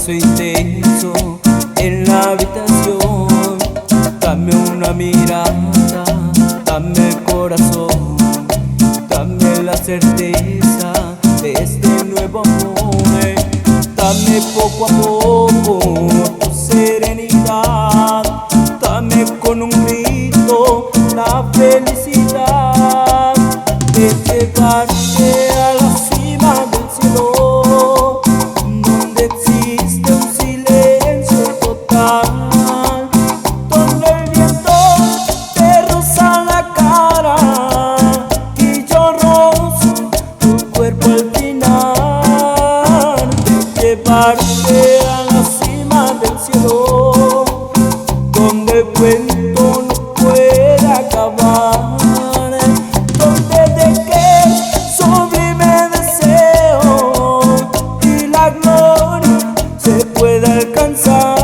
beso intenso en la habitación. Dame una mirada, dame el corazón, dame la certeza de este nuevo amor. Dame poco a poco tu serenidad, dame con un grito la felicidad de llevarte a la cima del cielo, donde existe un silencio total, donde el viento te roza la cara y yo rozo tu cuerpo al final, de llevarte a la cima del cielo, donde el cuento no puede acabar, donde de que sublime deseo y la gloria se puede alcanzar.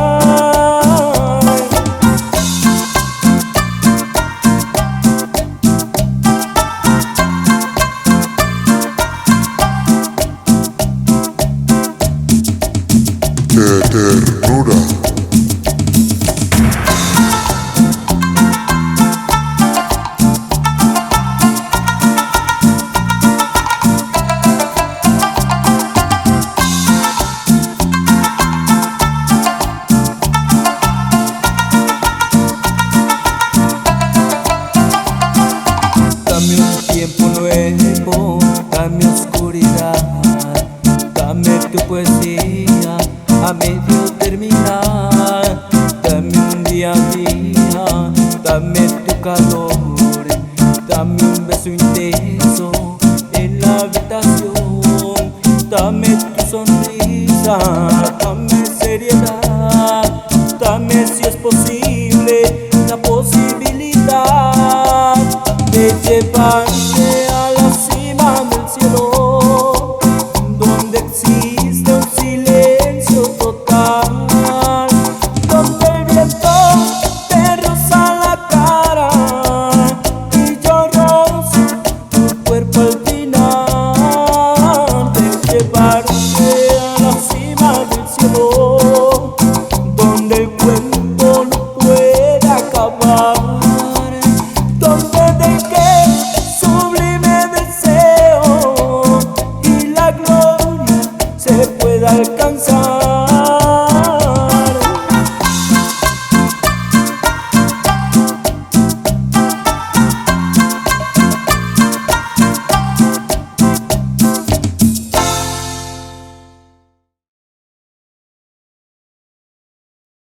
Ternura. Dame un tiempo nuevo, dame oscuridad, dame tu poesía a medio terminar, dame un día a día, dame tu calor, dame un beso intenso en la habitación, dame tu sonrisa, dame seriedad, dame si es posible